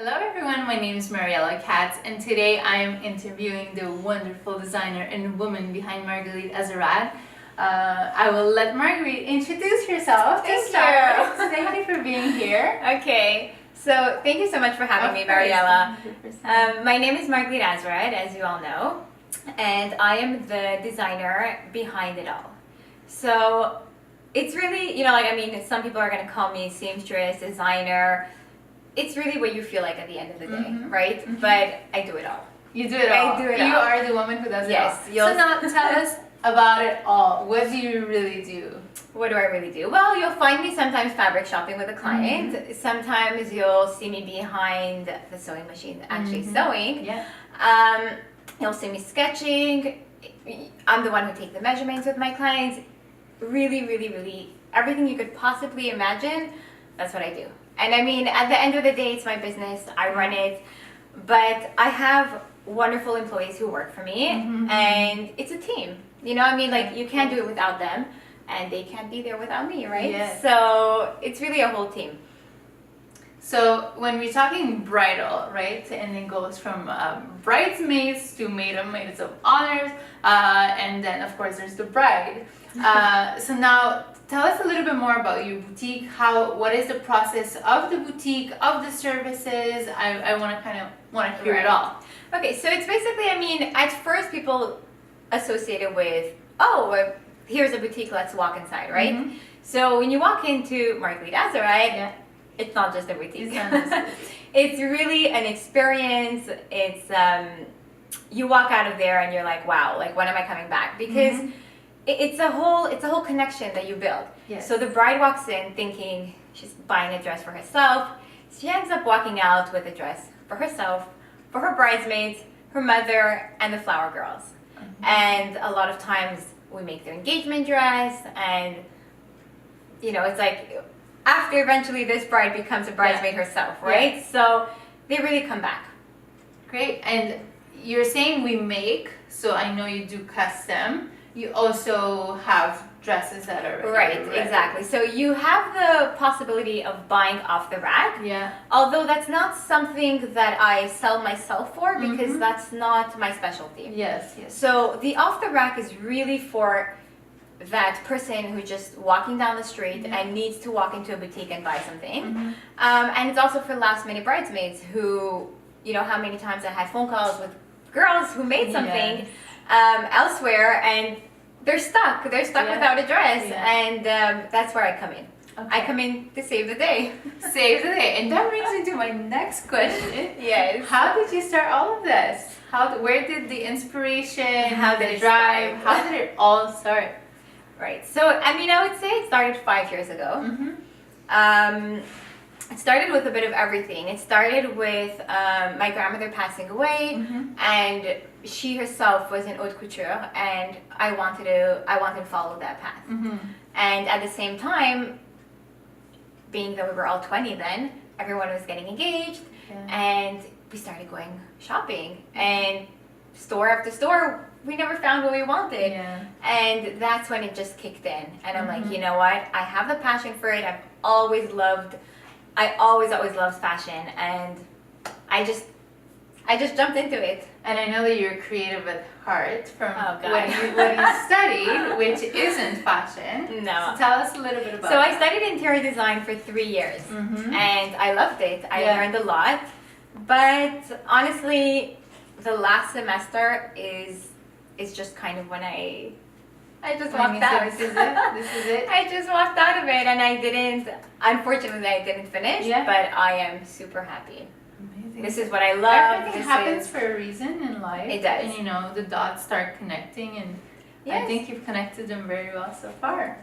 Hello everyone, my name is Mariella Katz and today I am interviewing the wonderful designer and woman behind Margalit Azerad. I will let Margalit introduce herself to start. Thank you for being here. Okay, so thank you so much for having me, Mariella. My name is Margalit Azerad, as you all know, and I am the designer behind it all. So it's really, some people are going to call me seamstress, designer. It's really what you feel like at the end of the day, right? But I do it all. You do it all. I do it all. You are the woman who does it all. Yes. So now tell us about it all. What do you really do? What do I really do? Well, you'll find me sometimes fabric shopping with a client. Sometimes you'll see me behind the sewing machine actually sewing. Yeah. You'll see me sketching. I'm the one who takes the measurements with my clients. Really, really, really, everything you could possibly imagine, that's what I do. And I mean, at the end of the day, it's my business. I run it. But I have wonderful employees who work for me. And it's a team. You can't do it without them. And they can't be there without me, right? Yes. So it's really a whole team. So when we're talking bridal, right, and it goes from bridesmaids to maids of honors, and then of course there's the bride. So now tell us a little bit more about your boutique. What is the process of the boutique, of the services? I want to hear it all. Okay, so it's basically, at first people associate it with, here's a boutique, let's walk inside, right? So when you walk into Margalit Azerad, it's not just a boutique. It's really an experience. It's you walk out of there and you're like, wow, like when am I coming back? Because it's a whole connection that you build. Yes. So the bride walks in thinking she's buying a dress for herself. She ends up walking out with a dress for herself, for her bridesmaids, her mother, and the flower girls. And a lot of times we make their engagement dress, and it's like after eventually this bride becomes a bridesmaid herself, right? Yeah. So they really come back. Great. And you're saying we make, so I know you do custom. You also have dresses that are ready. Exactly. So you have the possibility of buying off the rack. Yeah. Although that's not something that I sell myself for, because that's not my specialty. Yes. So the off the rack is really for that person who's just walking down the street and needs to walk into a boutique and buy something. And it's also for last minute bridesmaids who, how many times I had phone calls with girls who made something elsewhere and they're stuck without a dress. And that's where I come in. I come in to save the day. Save the day. And that brings me to my next question. Yes. How did you start all of this? Where did the inspiration, how did the drive, how did it all start? Right. So, I would say it started 5 years ago. It started with a bit of everything. It started with my grandmother passing away, and she herself was in haute couture, and I wanted to follow that path. And at the same time, being that we were all 20 then, everyone was getting engaged, and we started going shopping, and store after store, we never found what we wanted. And that's when it just kicked in. And I'm like, you know what? I have the passion for it. I always loved fashion. And I just jumped into it. And I know that you're creative at heart from what you studied, which isn't fashion. No. So tell us a little bit about So I studied interior design for 3 years. And I loved it. I learned a lot. But honestly, the last semester is just kind of when I just walked out. This is it? I just walked out of it, and unfortunately I didn't finish, but I am super happy. Amazing. This is what I love. Everything happens for a reason in life. It does. And the dots start connecting, and I think you've connected them very well so far.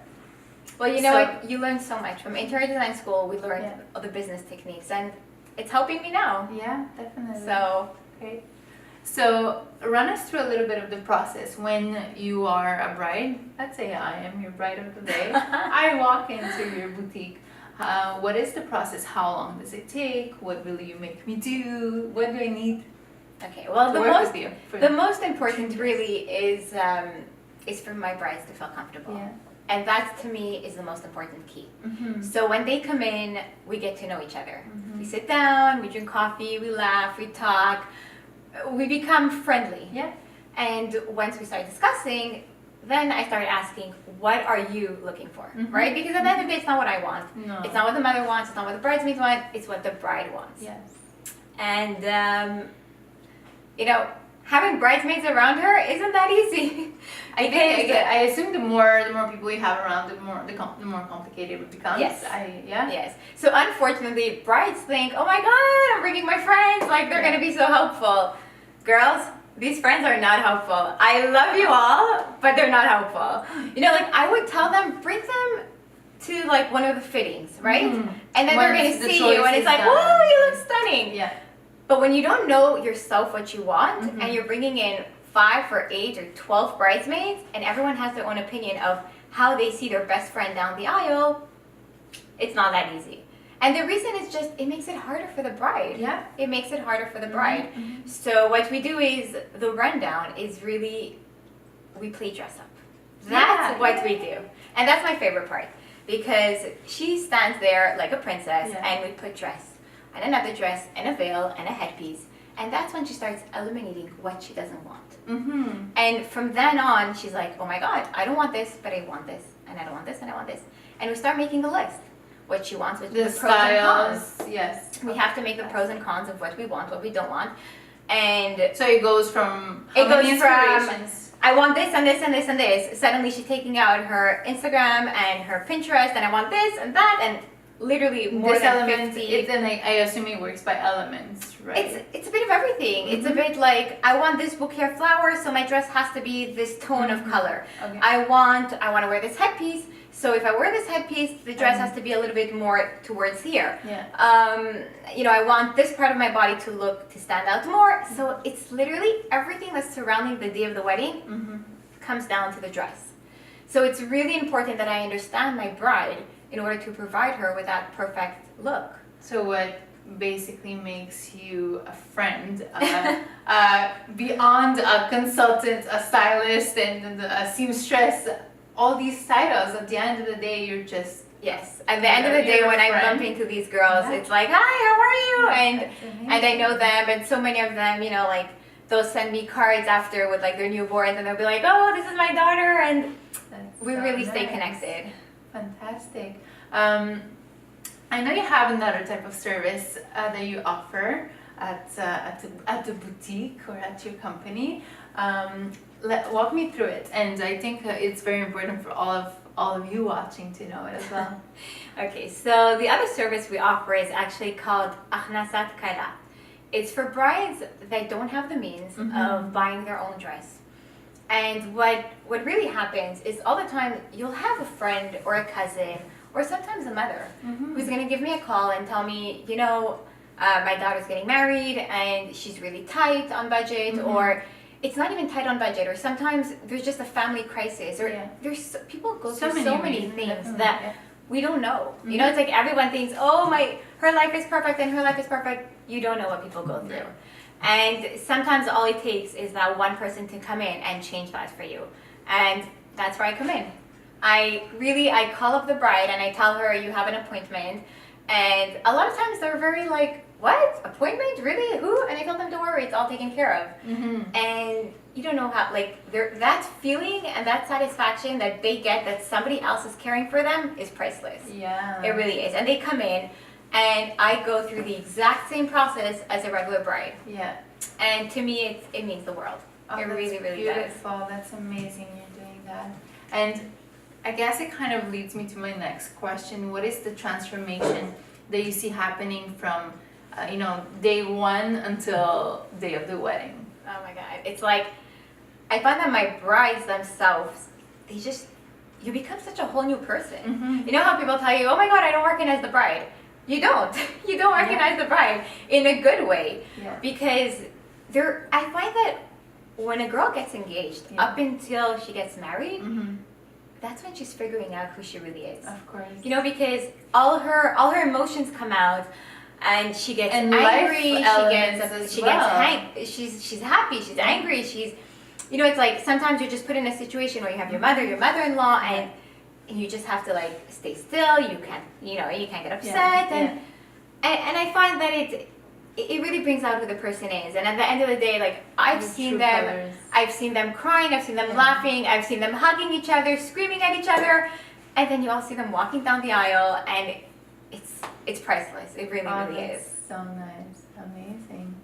Well, what? You learn so much. From interior design school, we learned all the business techniques, and it's helping me now. Yeah, definitely. So, great. So run us through a little bit of the process when you are a bride. Let's say I am your bride of the day. I walk into your boutique. What is the process? How long does it take? What will you make me do? What do I need? Okay, well, the most important really is for my brides to feel comfortable. And that to me is the most important key. Mm-hmm. So when they come in, we get to know each other. Mm-hmm. We sit down, we drink coffee, we laugh, we talk, we become friendly. Yeah. And once we start discussing, then I started asking, what are you looking for, Mm-hmm. right? Because at the end of the day, it's not what I want. No. It's not what the mother wants. It's not what the bridesmaids want. It's what the bride wants. Yes. And, having bridesmaids around her isn't that easy. I assume the more people you have around, the more complicated it becomes. Yes. Yes. So unfortunately, brides think, oh my God, I'm bringing my friends. Like, they're going to be so helpful. Girls, these friends are not helpful. I love you all, but they're not helpful. I would tell them, bring them to like one of the fittings, right? Mm-hmm. And then they're going to see you and it's like, done. whoa, you look stunning. Yeah. But when you don't know yourself what you want, Mm-hmm. and you're bringing in 5 or 8 or 12 bridesmaids, and everyone has their own opinion of how they see their best friend down the aisle, it's not that easy. And the reason is just, it makes it harder for the bride. Yeah. It makes it harder for the bride. Mm-hmm. So what we do is, the rundown is really, we play dress up. That's what we do. And that's my favorite part. Because she stands there like a princess, and we put dress, and another dress, and a veil, and a headpiece. And that's when she starts eliminating what she doesn't want. Mm-hmm. And from then on, she's like, oh my God, I don't want this, but I want this, and I don't want this, and I want this. And we start making the list. What she wants, with the pros and cons. Yes. We have to make the pros and cons of what we want, what we don't want. And so it goes from I want this and this and this and this. Suddenly she's taking out her Instagram and her Pinterest, and I want this and that, and literally more this than element, 50. then I assume it works by elements, right? It's a bit of everything. It's a bit like, I want this bouquet of flowers, so my dress has to be this tone of color. Okay. I want to wear this headpiece, so if I wear this headpiece, the dress has to be a little bit more towards here. Yeah. I want this part of my body to stand out more. So it's literally everything that's surrounding the day of the wedding comes down to the dress. So it's really important that I understand my bride in order to provide her with that perfect look. So what basically makes you a friend, beyond a consultant, a stylist, and a seamstress, all these titles, at the end of the day, you're just... Yes. At the end of the day, when I bump into these girls, it's like, hi, how are you? And I know them, and so many of them, they'll send me cards after with like their newborns, and they'll be like, oh, this is my daughter, and we really stay connected. Fantastic. I know you have another type of service that you offer at the boutique or at your company. Walk me through it, and I think it's very important for all of you watching to know it as well. Okay, so the other service we offer is actually called Akhnasat Kala. It's for brides that don't have the means of buying their own dress. And what really happens is, all the time you'll have a friend or a cousin or sometimes a mother who's going to give me a call and tell me, my daughter's getting married and she's really tight on budget, or it's not even tight on budget, or sometimes there's just a family crisis, or people go through so many things that we don't know. It's like everyone thinks, oh, her life is perfect and her life is perfect. You don't know what people go through. And sometimes all it takes is that one person to come in and change that for you. And that's where I come in. I call up the bride and I tell her, you have an appointment. And a lot of times they're very like, what? Appointment? Really? Who? And I tell them, don't worry, it's all taken care of. And you don't know how, that feeling and that satisfaction that they get that somebody else is caring for them is priceless. Yeah. It really is. And they come in and I go through the exact same process as a regular bride. Yeah. And to me, it means the world. It really, really does. Beautiful. That's amazing you're doing that. And I guess it kind of leads me to my next question. What is the transformation that you see happening from, day one until day of the wedding? Oh my God. It's like, I find that my brides themselves, you become such a whole new person. You know how people tell you, oh my God, I don't recognize the bride. You don't. You don't recognize the bride in a good way. Because I find that when a girl gets engaged, up until she gets married, that's when she's figuring out who she really is. Of course. Because all her emotions come out, and she gets angry. She's happy. She's angry. It's like sometimes you're just put in a situation where you have your mother-in-law, and you just have to like stay still. You can't get upset, and I find that it really brings out who the person is. And at the end of the day, like I've seen them crying, I've seen them laughing, I've seen them hugging each other, screaming at each other, and then you all see them walking down the aisle, and it's priceless. It really is. So nice, amazing.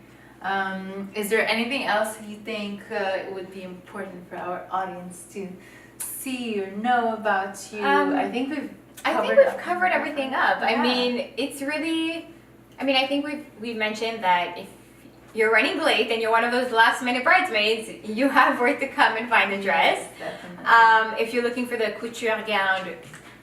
Is there anything else you think would be important for our audience to see or know about you? I think we've covered everything up. Yeah. I mean, it's really. I mean, I think we've mentioned that if you're running late and you're one of those last minute bridesmaids, you have where to come and find a dress. Definitely. If you're looking for the couture gown,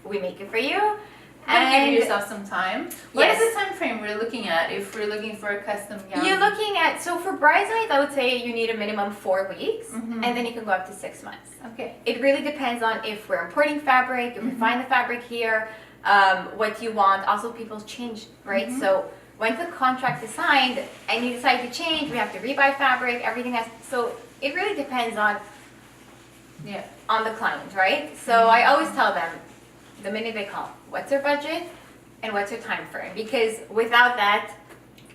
we make it for you. And give yourself some time. What is the time frame we're looking at if we're looking for a custom gown? You're looking at, so for bridesmaids, I would say you need a minimum 4 weeks, and then you can go up to 6 months. Okay. It really depends on if we're importing fabric, if we find the fabric here, what you want. Also, people change, right? So once the contract is signed and you decide to change, we have to rebuy fabric, everything has, so it really depends on the client, right? So I always tell them, the minute they call, what's their budget and what's your time frame? Because without that,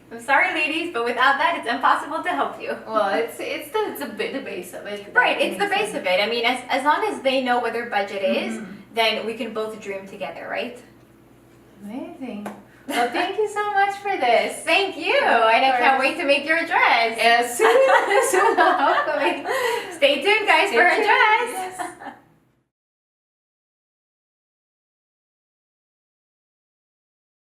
I'm sorry ladies, but without that, it's impossible to help you. Well, it's the base of it. Right, it's the base of it. I mean, as long as they know what their budget is, then we can both dream together, right? Amazing. Well, thank you so much for this. Thank you, and I can't wait to make your dress. Yes, soon, hopefully. Stay tuned, guys, for her dress.